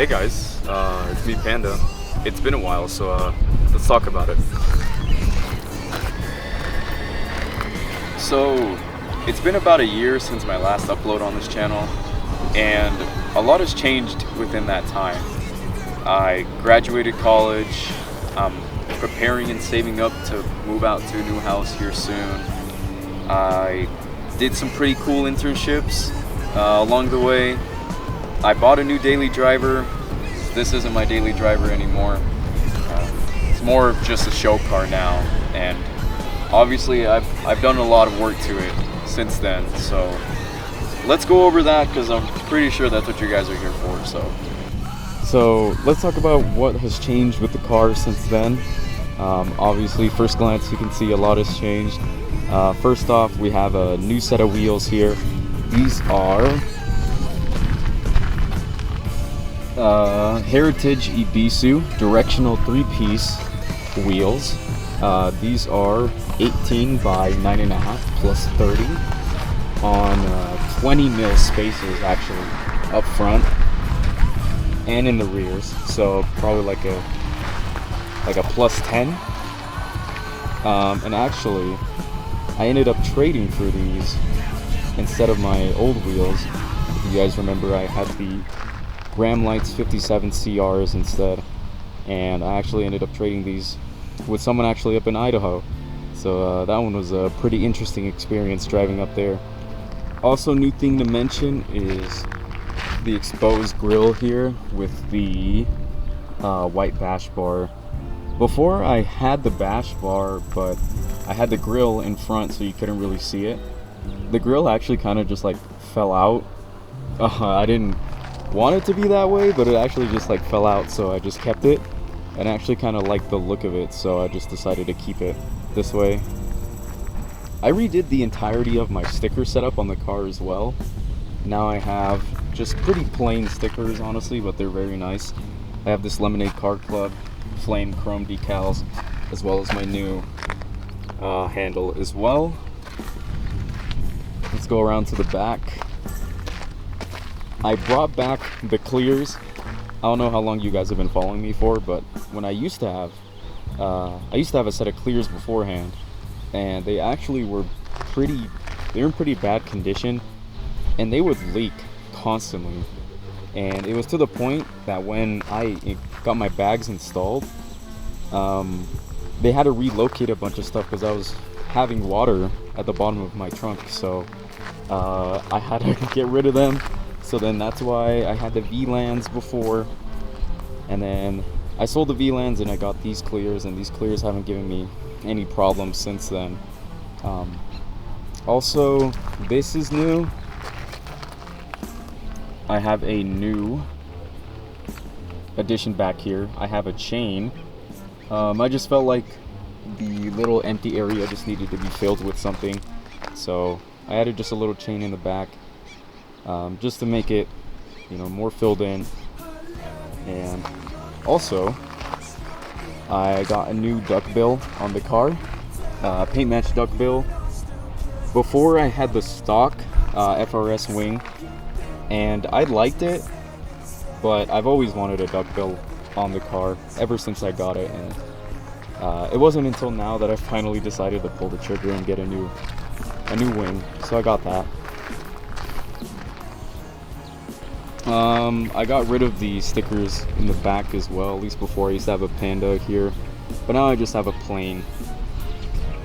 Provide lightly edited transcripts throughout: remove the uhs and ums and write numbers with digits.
Hey guys, it's me Panda. It's been a while, so let's talk about it. So, it's been about a year since my last upload on this channel, and a lot has changed within that time. I graduated college, I'm preparing and saving up to move out to a new house here soon. I did some pretty cool internships along the way. I bought a new daily driver. This isn't my daily driver anymore. It's more of just a show car now, and obviously I've done a lot of work to it since then. So let's go over that because I'm pretty sure that's what you guys are here for. So let's talk about what has changed with the car since then. Obviously, first glance you can see a lot has changed. First off, we have a new set of wheels here. These are Heritage Ibisu directional 3-piece wheels. These are 18 by 9.5 plus 30 on 20 mil spacers actually up front and in the rears, so probably like a plus 10. And actually I ended up trading for these instead of my old wheels. If you guys remember, I had the Ram Lights 57 CRs instead, and I actually ended up trading these with someone actually up in Idaho. So that one was a pretty interesting experience driving up there. Also, new thing to mention is the exposed grille here with the white bash bar. Before I had the bash bar, but I had the grille in front so you couldn't really see it. The grille actually kind of just like fell out. I didn't want it to be that way, but it actually just like fell out, so I just kept it, and I actually kind of liked the look of it, so I just decided to keep it this way. I redid the entirety of my sticker setup on the car as well. Now I have just pretty plain stickers, honestly, but they're very nice. I have this Lemonade Car Club flame chrome decals, as well as my new handle as well. Let's go around to the back. I brought back the clears. I don't know how long you guys have been following me for, but when I used to have a set of clears beforehand, and they actually were in pretty bad condition, and they would leak constantly. And it was to the point that when I got my bags installed, they had to relocate a bunch of stuff because I was having water at the bottom of my trunk, so I had to get rid of them. So then that's why I had the VLANs before, and then I sold the VLANs and I got these clears, and these clears haven't given me any problems since then. Also, this is new. I have a new addition back here. I have a chain. I just felt like the little empty area just needed to be filled with something, so I added just a little chain in the back. Just to make it, more filled in. And also, I got a new duckbill on the car, paint match duckbill. Before I had the stock FRS wing, and I liked it, but I've always wanted a duckbill on the car ever since I got it, and it wasn't until now that I finally decided to pull the trigger and get a new wing. So I got that. I got rid of the stickers in the back as well. At least before I used to have a panda here, but now I just have a plain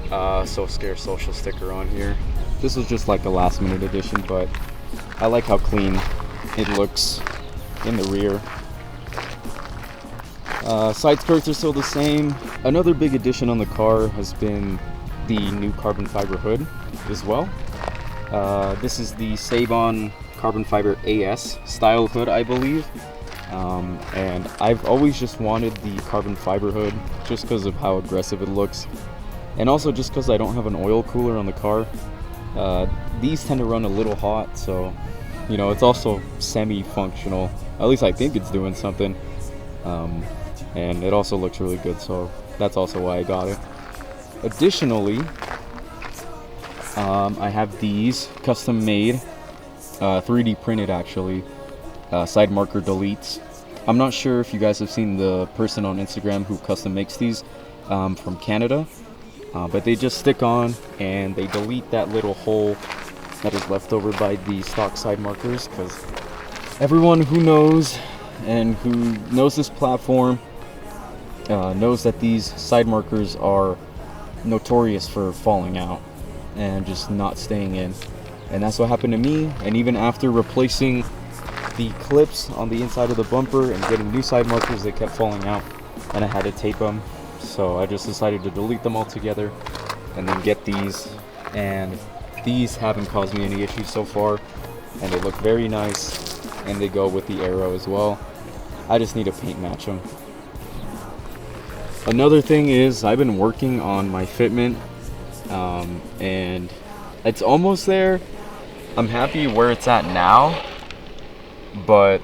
So Scared Social sticker on here. This was just like a last minute addition, but I like how clean it looks in the rear. Side skirts are still the same. Another big addition on the car has been the new carbon fiber hood as well. This is the Scion carbon fiber AS style hood, I believe, and I've always just wanted the carbon fiber hood just because of how aggressive it looks, and also just because I don't have an oil cooler on the car. These tend to run a little hot, so it's also semi-functional. At least I think it's doing something, and it also looks really good, so that's also why I got it. Additionally, I have these custom made 3D printed actually, side marker deletes. I'm not sure if you guys have seen the person on Instagram who custom makes these from Canada, but they just stick on and they delete that little hole that is left over by the stock side markers, because everyone who knows and who knows this platform knows that these side markers are notorious for falling out and just not staying in. And that's what happened to me. And even after replacing the clips on the inside of the bumper and getting new side markers, they kept falling out and I had to tape them. So I just decided to delete them altogether and then get these, and these haven't caused me any issues so far, and they look very nice and they go with the Aero as well. I just need to paint match them. Another thing is I've been working on my fitment, and it's almost there. I'm happy where it's at now, but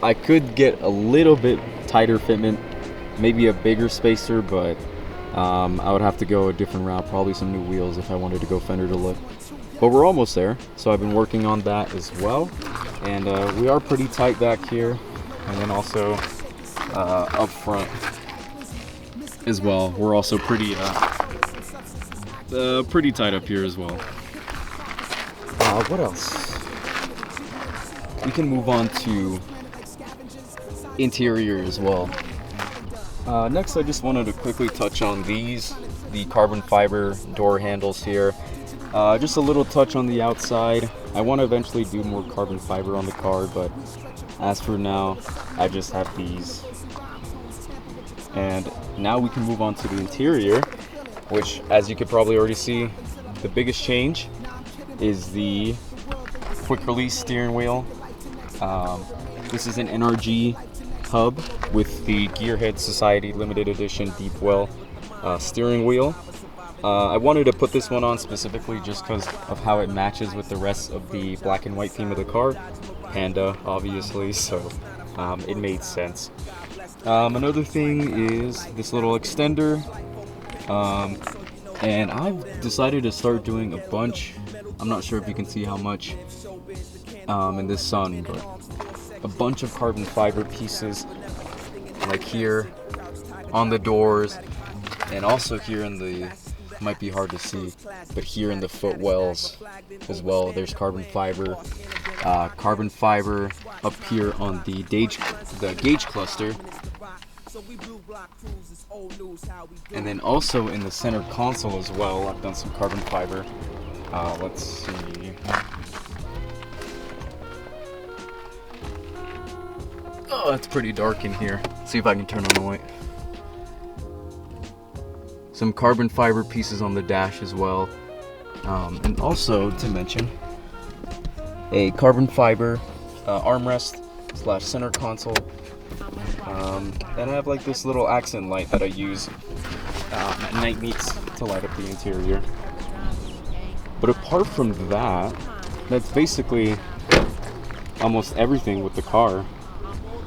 I could get a little bit tighter fitment, maybe a bigger spacer, but I would have to go a different route, probably some new wheels if I wanted to go fender to lip. But we're almost there, so I've been working on that as well. And we are pretty tight back here, and then also up front as well. We're also pretty tight up here as well. What else? We can move on to interior as well. Next, I just wanted to quickly touch on the carbon fiber door handles here. Just a little touch on the outside. I want to eventually do more carbon fiber on the car, but as for now, I just have these. And now we can move on to the interior, which, as you could probably already see, the biggest change is the quick release steering wheel. This is an NRG hub with the Gearhead Society Limited Edition Deep Well steering wheel. I wanted to put this one on specifically just because of how it matches with the rest of the black and white theme of the car. Panda, obviously, so it made sense. Another thing is this little extender, and I've decided to start doing a bunch. I'm not sure if you can see how much in this sun, but a bunch of carbon fiber pieces, like here on the doors, and also here in the, might be hard to see, but here in the footwells as well, there's carbon fiber up here on the gauge cluster, and then also in the center console as well. I've done some carbon fiber. Let's see. Oh, it's pretty dark in here. See if I can turn on the light. Some carbon fiber pieces on the dash as well, and also to mention a carbon fiber armrest / center console, and I have like this little accent light that I use at night meets to light up the interior. But apart from that, that's basically almost everything with the car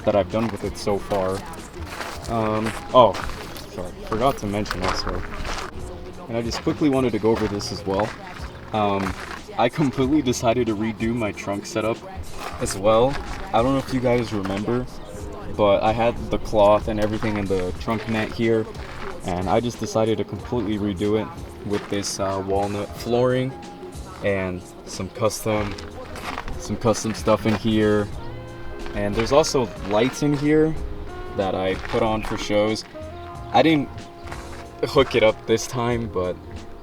that I've done with it so far. Oh, sorry, forgot to mention also, and I just quickly wanted to go over this as well. I completely decided to redo my trunk setup as well. I don't know if you guys remember, but I had the cloth and everything in the trunk net here, and I just decided to completely redo it with this walnut flooring and some custom stuff in here. And there's also lights in here that I put on for shows. I didn't hook it up this time, but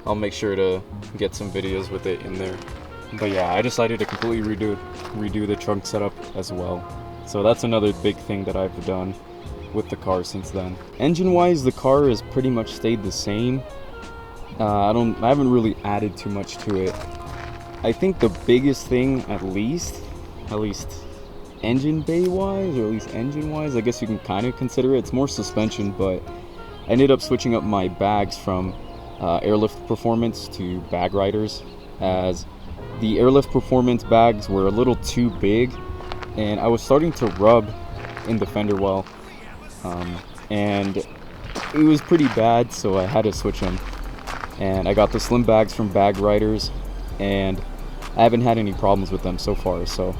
I'll make sure to get some videos with it in there. But yeah, I decided to completely redo the trunk setup as well. So that's another big thing that I've done with the car since then. Engine wise, the car has pretty much stayed the same. I haven't really added too much to it. I think the biggest thing, at least engine bay wise, or at least engine wise, I guess you can kind of consider it's more suspension, but I ended up switching up my bags from Airlift Performance to Bag Riders, as the Airlift Performance bags were a little too big and I was starting to rub in the fender well, and it was pretty bad, so I had to switch them. And I got the slim bags from Bag Riders, and I haven't had any problems with them so far, so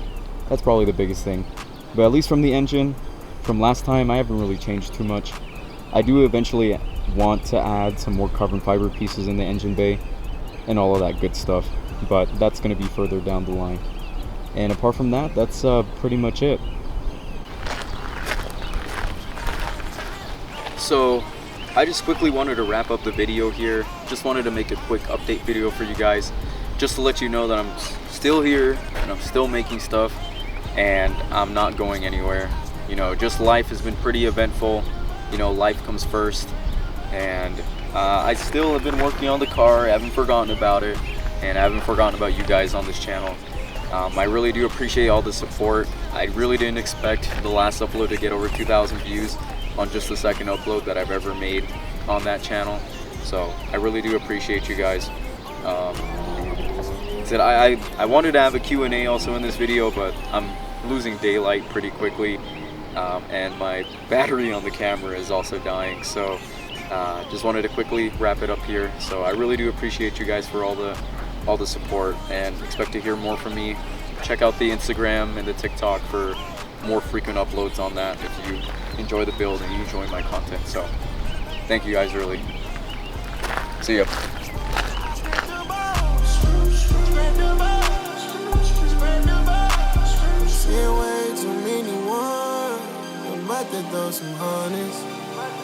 that's probably the biggest thing. But at least from the engine, from last time, I haven't really changed too much. I do eventually want to add some more carbon fiber pieces in the engine bay and all of that good stuff, but that's going to be further down the line. And apart from that, that's pretty much it. So I just quickly wanted to wrap up the video here. Just wanted to make a quick update video for you guys, just to let you know that I'm still here and I'm still making stuff and I'm not going anywhere. You know, just life has been pretty eventful. You know, life comes first, and I still have been working on the car. I haven't forgotten about it, and I haven't forgotten about you guys on this channel. I really do appreciate all the support. I really didn't expect the last upload to get over 2,000 views on just the second upload that I've ever made on that channel. So I really do appreciate you guys. I wanted to have a Q&A also in this video, but I'm losing daylight pretty quickly, and my battery on the camera is also dying. So just wanted to quickly wrap it up here. So I really do appreciate you guys for all the support, and expect to hear more from me. Check out the Instagram and the TikTok for more frequent uploads on that if you enjoy the build and you enjoy my content. So thank you guys, really. See ya. See way too many ones, I'm about to throw some harness.